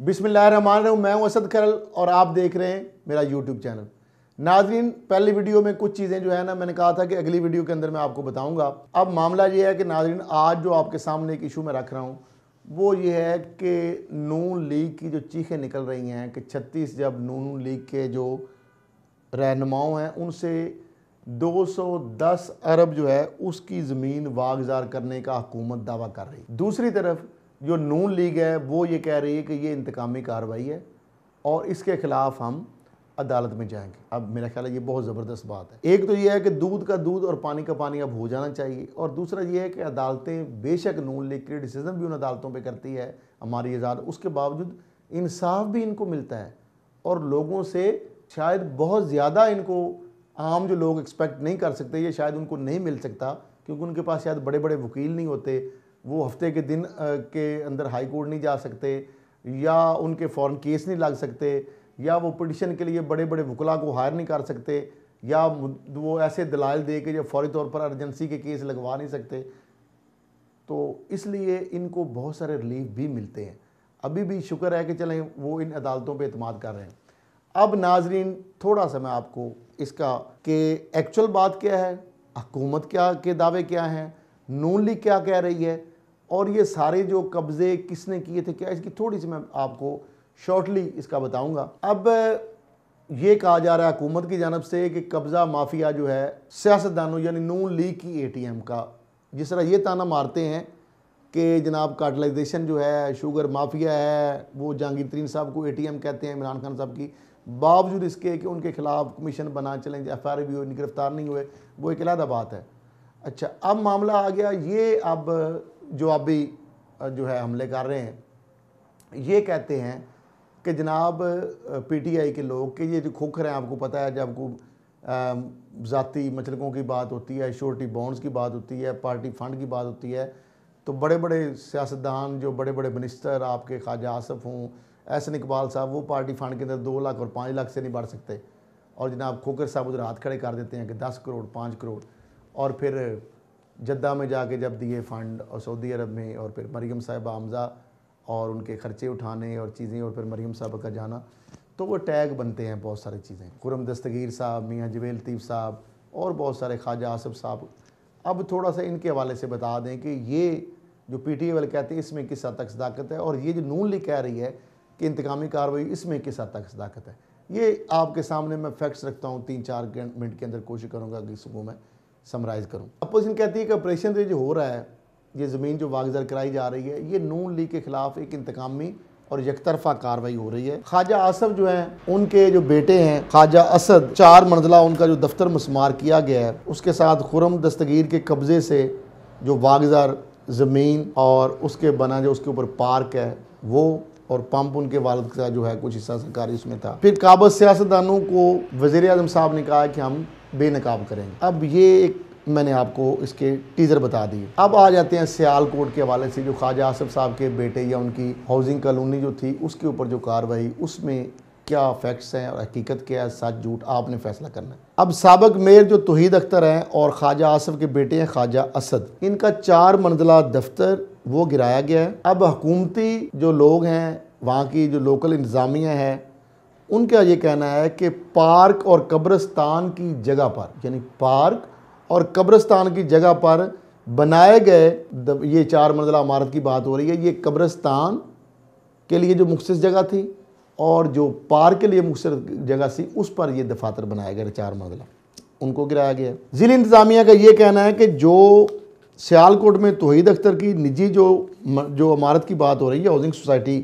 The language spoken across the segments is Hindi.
बिस्मिल्लाहिर्रहमानिर्रहीम। मैं हूं असद खरल और आप देख रहे हैं मेरा यूट्यूब चैनल। नाजरीन, पहली वीडियो में कुछ चीज़ें जो है ना, मैंने कहा था कि अगली वीडियो के अंदर मैं आपको बताऊंगा। अब मामला ये है कि नाजरीन, आज जो आपके सामने एक इशू मैं रख रहा हूं वो ये है कि नून लीग की जो चीखें निकल रही हैं कि 36 जब नून लीग के जो रहनुमाओं हैं उनसे 210 अरब जो है उसकी ज़मीन वागज़ार करने का हुकूमत दावा कर रही है। दूसरी तरफ जो नून लीग है वो ये कह रही है कि ये इंतकामी कार्रवाई है और इसके ख़िलाफ़ हम अदालत में जाएंगे। अब मेरा ख्याल है ये बहुत ज़बरदस्त बात है। एक तो ये है कि दूध का दूध और पानी का पानी अब हो जाना चाहिए, और दूसरा ये है कि अदालतें बेशक नून लीग के डिसीज़न भी उन अदालतों पे करती है हमारी आज़ाद, उसके बावजूद इंसाफ भी इनको मिलता है और लोगों से शायद बहुत ज़्यादा इनको आम जो लोग एक्सपेक्ट नहीं कर सकते, ये शायद उनको नहीं मिल सकता क्योंकि उनके पास शायद बड़े बड़े वकील नहीं होते, वो हफ्ते के दिन के अंदर हाई कोर्ट नहीं जा सकते, या उनके फ़ौरन केस नहीं लग सकते, या वो पिटिशन के लिए बड़े बड़े वकला को हायर नहीं कर सकते, या वो ऐसे दलाइल दे के जो फौरी तौर पर अर्जेंसी के केस लगवा नहीं सकते। तो इसलिए इनको बहुत सारे रिलीफ भी मिलते हैं। अभी भी शुक्र है कि चलें वो इन अदालतों पे एतमाद कर रहे हैं। अब नाजरीन, थोड़ा सा मैं आपको इसका कि एक्चुअल बात क्या है, हुकूमत क्या के दावे क्या हैं, नून लीग क्या कह रही है, और ये सारे जो कब्ज़े किसने किए थे क्या, इसकी थोड़ी सी मैं आपको शॉर्टली इसका बताऊंगा। अब ये कहा जा रहा है हुकूमत की जानब से कि कब्ज़ा माफिया जो है सियासतदानों यानी नून लीग की ATM का, जिस तरह ये ताना मारते हैं कि जनाब कार्टलाइजेशन जो है शुगर माफिया है, वो जहांगीर तरीन साहब को ATM कहते हैं इमरान खान साहब की, बावजूद इसके कि उनके खिलाफ कमीशन बना चलें, FIR भी हुई, गिरफ्तार नहीं हुए, वो एक अलग बात है। अच्छा, अब मामला आ गया ये, अब जो अभी जो है हमले कर रहे हैं ये कहते हैं कि जनाब PTI के लोग कि ये जो खोखर हैं, आपको पता है जब को ज़ाती मचलकों की बात होती है, श्योरिटी बॉन्ड्स की बात होती है, पार्टी फंड की बात होती है, तो बड़े बड़े सियासतदान जो बड़े बड़े मिनिस्टर आपके ख्वाजा आसफ हों, एहसन इकबाल साहब, वो पार्टी फंड के अंदर 2 लाख और 5 लाख से नहीं बढ़ सकते, और जनाब खोखर साहब उधर हाथ खड़े कर देते हैं कि 10 करोड़ 5 करोड़, और फिर जद्दा में जाके जब दिए फ़ंड और सऊदी अरब में, और फिर मरीम साहिबा हमज़ा और उनके ख़र्चे उठाने और चीज़ें, और फिर मरीम साहब का जाना, तो वो टैग बनते हैं बहुत सारी चीज़ें। खुरम दस्तगीर साहब, मियाँ जवेल लतीफ़ साहब और बहुत सारे ख्वाजा आसफ साहब। अब थोड़ा सा इनके हवाले से बता दें कि ये जो PTI वाले कहते हैं इसमें किस हद तक सदाकत है, और ये जो नून लीग कह रही है कि इंतकामी कार्रवाई, इसमें किस हद तक सदाकत है। ये आपके सामने मैं फैक्ट्स रखता हूँ, 3-4 मिनट के अंदर कोशिश करूँगा कि इसको मैं समराइज़ करूँ। अपोजिशन कहती है कि ऑपरेशन जो हो रहा है, ये ज़मीन जो वागज़ार कराई जा रही है, ये नून लीग के ख़िलाफ़ एक इंतकामी और यकतरफा कार्रवाई हो रही है। ख्वाजा आसफ जो हैं, उनके जो बेटे हैं ख्वाजा असद, 4 मंजिला उनका जो दफ्तर मस्मार किया गया है, उसके साथ खुरम दस्तगीर के कब्ज़े से जो वागज़ार ज़मीन और उसके बना जो उसके ऊपर पार्क है वो, और पंप उनके वालिद का जो है कुछ हिस्सा सरकारी उसमें था। फिर काबज़ सियासतदानों को वज़ीर आज़म साहब ने कहा कि हम बेनकाब करेंगे। अब ये एक मैंने आपको इसके टीज़र बता दिए। अब आ जाते हैं सियालकोट के हवाले से, जो ख्वाजा आसफ साहब के बेटे या उनकी हाउसिंग कॉलोनी जो थी उसके ऊपर जो कार्रवाई, उसमें क्या फैक्ट्स हैं और हकीकत क्या है, सच झूठ आपने फैसला करना है। अब साबिक मेयर जो तौहीद अख्तर हैं और ख्वाजा आसफ के बेटे हैं ख्वाजा असद, इनका 4 मंजिला दफ्तर वो गिराया गया है। अब हुकूमती जो लोग हैं, वहाँ की जो लोकल इंतज़ामिया है, उनका ये कहना है कि पार्क और कब्रिस्तान की जगह पर, यानी पार्क और कब्रिस्तान की जगह पर बनाए गए, ये 4 मंजिला इमारत की बात हो रही है, ये कब्रिस्तान के लिए जो मुख्तस जगह थी और जो पार्क के लिए मुख्तस जगह थी, उस पर ये दफातर बनाया गया 4 मंजिला, उनको गिराया गया। ज़िला इंतज़ामिया का ये कहना है कि जो सियालकोट में तौहीद अख्तर की निजी जो इमारत की बात हो रही है, हाउसिंग सोसाइटी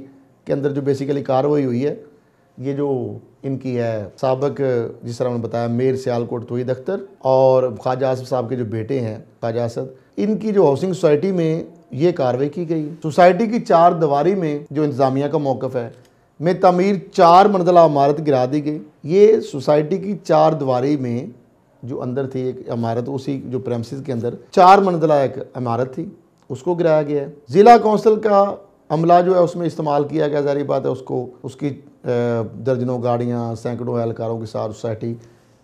के अंदर जो बेसिकली कार्रवाई हुई है, ये जो इनकी है साबिक, जिस तरह मैंने बताया, मेयर सियालकोट तौहीद अख्तर और ख्वाजा आसफ साहब के जो बेटे हैं ख्वाजा असद, इनकी जो हाउसिंग सोसाइटी में ये कार्रवाई की गई। सोसाइटी की 4 दीवारी में जो इंतज़ामिया का मौक़िफ़ है में तमीर 4 मंजिला इमारत गिरा दी गई। ये सोसाइटी की 4 दीवारी में जो अंदर थी एक इमारत, उसी जो प्रेमिसेस के अंदर 4 मंजिला एक इमारत थी, उसको गिराया गया है। ज़िला कौंसिल का अमला जो है उसमें इस्तेमाल किया गया, ज़ाहिर बात है उसको, उसकी दर्जनों गाड़ियाँ सैकड़ों एहलकारों के साथ सोसाइटी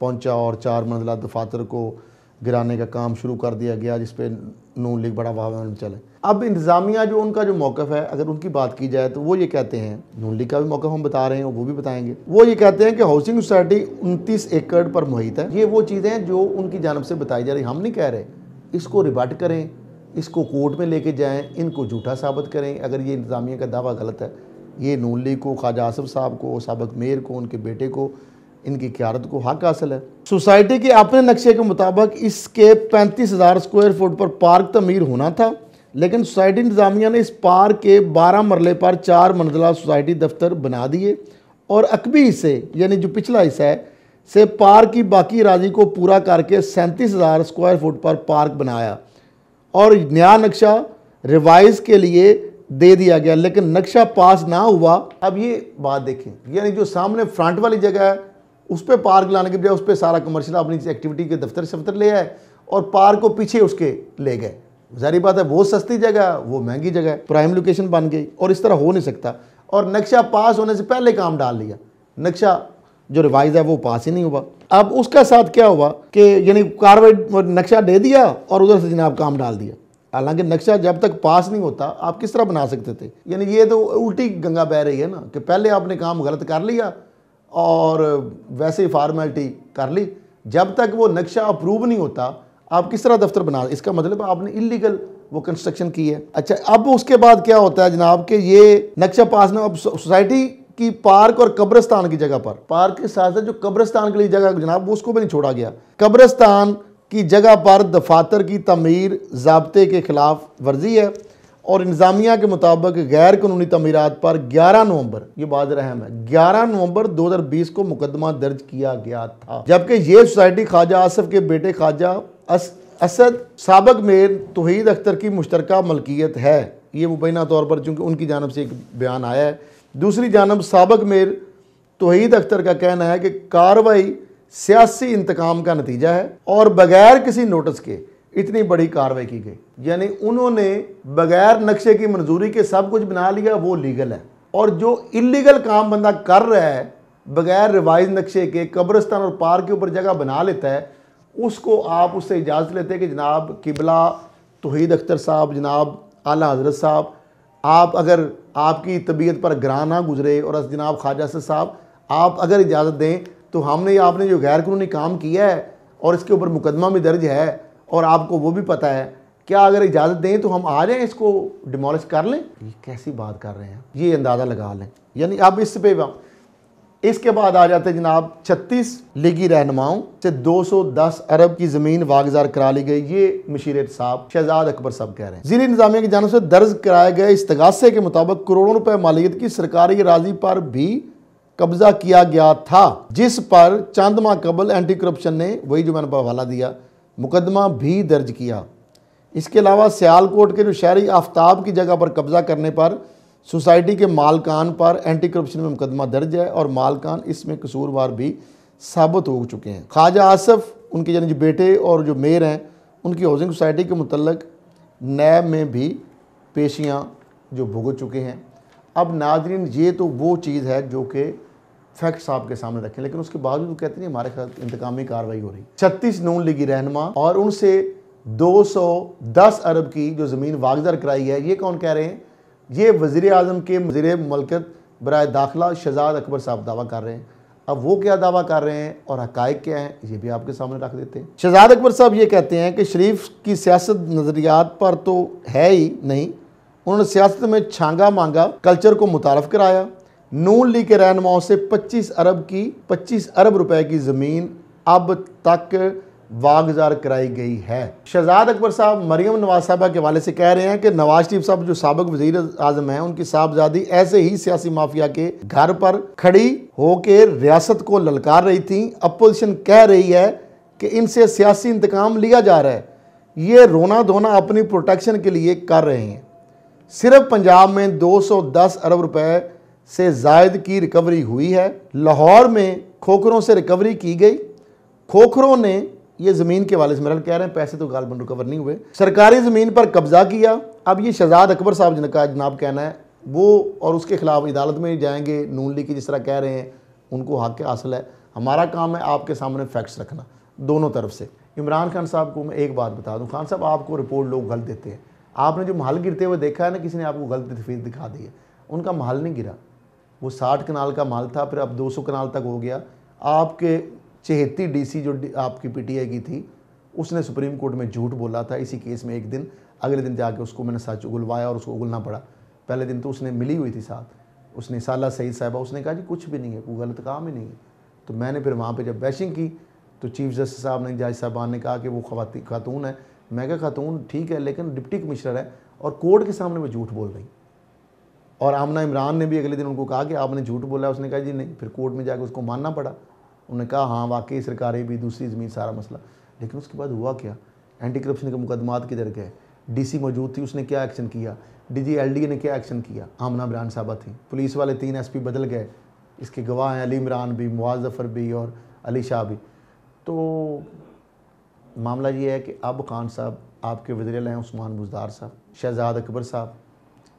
पहुंचा और 4 मंजिला दफातर को गिराने का काम शुरू कर दिया गया, जिसपे नून लीग बड़ा वाह चले। अब इंतज़ामिया जो उनका जो मौक़िफ़ है, अगर उनकी बात की जाए तो वो ये कहते हैं, नून लीग का भी मौक़िफ़ हम बता रहे हैं, वो भी बताएंगे। वो ये कहते हैं कि हाउसिंग सोसाइटी 29 एकड़ पर मुहित है। ये वो चीज़ें जो उनकी जानब से बताई जा रही, हम नहीं कह रहे। इसको रिबट करें, इसको कोर्ट में लेके जाएं, इनको झूठा साबित करें। अगर ये इंतज़ामिया का दावा गलत है, ये नून लीग को, ख्वाजा आसिफ साहब को, साबिक मेयर को, उनके बेटे को, इनकी क़यादत को हक हासिल है। सोसाइटी के अपने नक्शे के मुताबिक इसके 35,000 स्क्वायर फुट पर पार्क तमीर होना था, लेकिन सोसाइटी इंतज़ामिया ने इस पार्क के 12 मरले पर 4 मंजिला सोसाइटी दफ्तर बना दिए और अकबी हिस्से यानी जो पिछला हिस्सा है से पार्क की बाकी राजी को पूरा करके 37,000 स्क्वायर फुट पर पार्क बनाया और नया नक्शा रिवाइज के लिए दे दिया गया, लेकिन नक्शा पास ना हुआ। अब ये बात देखें, यानी जो सामने फ्रंट वाली जगह है उस पर पार्क लाने के बजाय उस पर सारा कमर्शियल अपनी एक्टिविटी के दफ्तर ले आए और पार्क को पीछे उसके ले गए। जारी बात है, वो सस्ती जगह, वो महंगी जगह, प्राइम लोकेशन बन गई और इस तरह हो नहीं सकता। और नक्शा पास होने से पहले काम डाल लिया, नक्शा जो रिवाइज है वो पास ही नहीं हुआ। अब उसका साथ क्या हुआ कि यानी कार्रवाई नक्शा दे दिया और उधर से जनाब काम डाल दिया। हालांकि नक्शा जब तक पास नहीं होता आप किस तरह बना सकते थे? यानी ये तो उल्टी गंगा बह रही है ना, कि पहले आपने काम गलत कर लिया और वैसे ही फॉर्मेलिटी कर ली। जब तक वो नक्शा अप्रूव नहीं होता आप किस तरह दफ्तर बना, इसका मतलब आपने इलीगल वो कंस्ट्रक्शन की है। अच्छा, अब उसके बाद क्या होता है जनाब कि ये नक्शा पास में अब सोसाइटी की पार्क और कब्रिस्तान की जगह पर, पार्क के साथ साथ जो कब्रिस्तान के लिए जगह जनाब उसको भी नहीं छोड़ा गया। कब्रिस्तान की जगह पर दफातर की तमीर ज़ाब्ते के खिलाफ वर्जी है और इंतज़ामिया के मुताबिक गैर कानूनी तमीरात पर 11 नवंबर, ये बात रहम है, 11 नवंबर 2020 को मुकदमा दर्ज किया गया था। जबकि ये सोसाइटी ख्वाजा आसिफ के बेटे ख्वाजा असद साबिक मेयर तौहीद अख्तर की मुश्तरका मलकियत है। ये मुबैना तौर पर चूँकि उनकी जानब से एक बयान आया है। दूसरी जानब साबिक मेयर तौहीद अख्तर का कहना है कि कार्रवाई सियासी इंतकाम का नतीजा है और बगैर किसी नोटिस के इतनी बड़ी कार्रवाई की गई। यानी उन्होंने बगैर नक्शे की मंजूरी के सब कुछ बना लिया, वो लीगल है। और जो इलीगल काम बंदा कर रहा है बगैर रिवाइज नक्शे के, कब्रिस्तान और पार्क के ऊपर जगह बना लेता है, उसको आप उससे इजाज़त लेते हैं कि जनाब किबला तौहीद अख्तर साहब, जनाब आला हज़रत साहब, आप अगर आपकी तबीयत पर ग्रां ना गुजरे और जनाब ख्वाजा साहब आप अगर इजाज़त दें तो हमने आपने जो गैर कानूनी काम किया है और इसके ऊपर मुकदमा भी दर्ज है और आपको वो भी पता है, क्या अगर इजाज़त दें तो हम आ जाएं इसको डिमोलिश कर लें? ये कैसी बात कर रहे हैं, ये अंदाज़ा लगा लें। यानी अब इस पे इसके बाद आ जाते हैं जनाब 36 लीगी रहनुमाओं से 210 अरब की ज़मीन वागजार करा ली गई। ये मशीर साहब शहजाद अकबर साहब कह रहे हैं। ज़ीर इंतज़ामिया की जानब से दर्ज कराए गए इस्तगासे के मुताबिक करोड़ों रुपए मालियत की सरकारी अराजी पर भी कब्जा किया गया था, जिस पर चंद माह कबल एंटी करप्शन ने, वही जो मैंने हवाला दिया, मुकदमा भी दर्ज किया। इसके अलावा सियालकोट के जो शहरी आफ्ताब की जगह पर कब्जा करने पर सोसाइटी के मालकान पर एंटी करप्शन में मुकदमा दर्ज है और मालकान इसमें कसूरवार भी साबित हो चुके हैं। ख्वाजा आसिफ, उनके यानी जो बेटे और जो मेयर हैं, उनकी हाउसिंग सोसाइटी के मुतल्लिक नैब में भी पेशियाँ जो भुगत चुके हैं। अब नाज़रीन ये तो वो चीज़ है जो कि फैक्ट्स आपके सामने रखें, लेकिन उसके बावजूद वो कहते नहीं हमारे खिलाफ इंतकामी कार्रवाई हो रही। 36 नून लीगी रहनुमा और उनसे 210 अरब की जो ज़मीन वागजार कराई है, ये कौन कह रहे हैं? ये वज़ीर आज़म के वज़ीर मुमलकत बराए दाखिला शहजाद अकबर साहब दावा कर रहे हैं। अब वो क्या दावा कर रहे हैं और हक़ाइक़ क्या हैं, ये भी आपके सामने रख देते हैं। शहजाद अकबर साहब ये कहते हैं कि शरीफ की सियासत नज़रियात पर तो है ही नहीं, उन्होंने सियासत में छांगा मांगा कल्चर को मुतारफ़ कराया। नून लीग के रहनुमाओं से 25 अरब रुपए की ज़मीन अब तक वागजार कराई गई है। शहजाद अकबर साहब मरियम नवाज साहबा के हवाले से कह रहे हैं कि नवाज शरीफ साहब जो साबिक वज़ीर आज़म हैं, उनकी साहबजादी ऐसे ही सियासी माफिया के घर पर खड़ी होकर रियासत को ललकार रही थी। अपोजिशन कह रही है कि इनसे सियासी इंतकाम लिया जा रहा है, ये रोना धोना अपनी प्रोटेक्शन के लिए कर रहे हैं। सिर्फ पंजाब में 210 अरब रुपए से जायद की रिकवरी हुई है। लाहौर में खोखरों से रिकवरी की गई। खोखरों ने ये ज़मीन के वाले से मेरा कह रहे हैं पैसे तो गालबन रिकवर नहीं हुए, सरकारी ज़मीन पर कब्जा किया। अब ये शहजाद अकबर साहब जिनका जनाब कहना है वो, और उसके खिलाफ अदालत में जाएंगे। नून लीग की जिस तरह कह रहे हैं उनको हक हासिल है, हमारा काम है आपके सामने फैक्ट्स रखना दोनों तरफ से। इमरान खान साहब को मैं एक बात बता दूं, खान साहब आपको रिपोर्ट लोग गलत देते हैं। आपने जो महल गिरते हुए देखा है ना, किसी ने आपको गलत तस्वीर दिखा दी है। उनका महल नहीं गिरा, वो 60 कनाल का महल था, फिर अब 200 कनाल तक हो गया। आपके 74 डीसी जो आपकी पीटीआई की थी, उसने सुप्रीम कोर्ट में झूठ बोला था इसी केस में एक दिन। अगले दिन जाके उसको मैंने सच उगलवाया और उसको उगलना पड़ा। पहले दिन तो उसने मिली हुई थी साथ, उसने साला सईद साहिबा, उसने कहा जी कुछ भी नहीं है, कोई गलत काम ही नहीं है। तो मैंने फिर वहाँ पे जब बैशिंग की तो चीफ जस्टिस साहब ने, जज साहबान ने कहा कि वो खातून है। मैं कहा खातून ठीक है, लेकिन डिप्टी कमिश्नर है और कोर्ट के सामने वो झूठ बोल रही। और आमना इमरान ने भी अगले दिन उनको कहा कि आपने झूठ बोला। उसने कहा जी नहीं, फिर कोर्ट में जाकर उसको मानना पड़ा। उन्होंने कहा हाँ वाकई सरकारें भी, दूसरी ज़मीन, सारा मसला। लेकिन उसके बाद हुआ क्या, एंटी करप्शन के मुकदमात किधर गए? डीसी मौजूद थी, उसने क्या एक्शन किया? डीजी एलडीए ने क्या एक्शन किया? आमना इमरान साहबा थी। पुलिस वाले 3 एसपी बदल गए, इसके गवाह हैं अली इमरान भी, मुआज़ ज़फ़र भी और अली शाह भी। तो मामला ये है कि अब खान साहब आपके वज़ीर-ए-आला हैं उस्मान बुज़दार साहब, शहजाद अकबर साहब,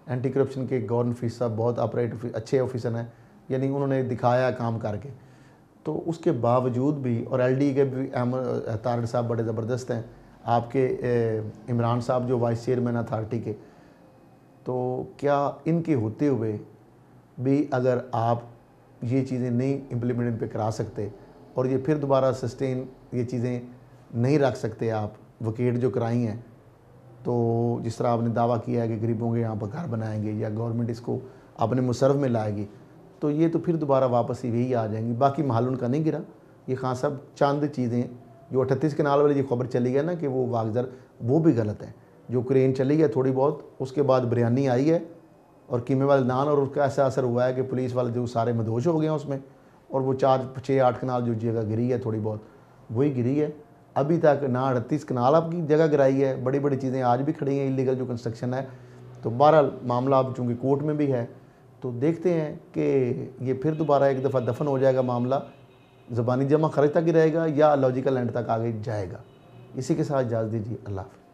एंटी करप्शन के गवर्नर फीस साहब बहुत ऑपरेट अच्छे ऑफिसर हैं, यानी उन्होंने दिखाया काम करके। तो उसके बावजूद भी, और एलडी के भी तारड़ साहब बड़े ज़बरदस्त हैं, आपके इमरान साहब जो वाइस चेयरमैन अथॉरिटी के, तो क्या इनके होते हुए भी अगर आप ये चीज़ें नहीं इम्प्लीमेंट पे करा सकते और ये फिर दोबारा सस्टेन ये चीज़ें नहीं रख सकते आप, वकेट जो कराई हैं, तो जिस तरह आपने दावा किया है कि गरीबों के यहाँ पर घर बनाएंगे या गवर्नमेंट इसको अपने मुसरफ में लाएगी, तो ये तो फिर दोबारा वापस ही यही आ जाएंगी। बाकी महल उनका नहीं गिरा। ये खान साहब चंद चीज़ें, जो 38 कनाल वाली जो खबर चली है ना कि वो वागजर, वो भी गलत है। जो क्रेन चली है थोड़ी बहुत, उसके बाद बिरयानी आई है और कीमे वाले नान, और उसका ऐसा असर हुआ है कि पुलिस वाले जो सारे मदहोश हो गए हैं उसमें, और वो 4-6-8 कनाल जो जगह गिरी है थोड़ी बहुत, वही गिरी है। अभी तक ना 38 कनाल आपकी जगह गिराई है, बड़ी बड़ी चीज़ें आज भी खड़ी हैं, इलीगल जो कंस्ट्रक्शन है। तो बहरहाल मामला अब चूँकि कोर्ट में भी है, तो देखते हैं कि ये फिर दोबारा एक दफ़ा दफन हो जाएगा मामला, ज़बानी जमा खर्च तक ही रहेगा या लॉजिकल एंड तक आगे जाएगा। इसी के साथ इजाज़त दीजिए, अल्लाह हाफ़िज़।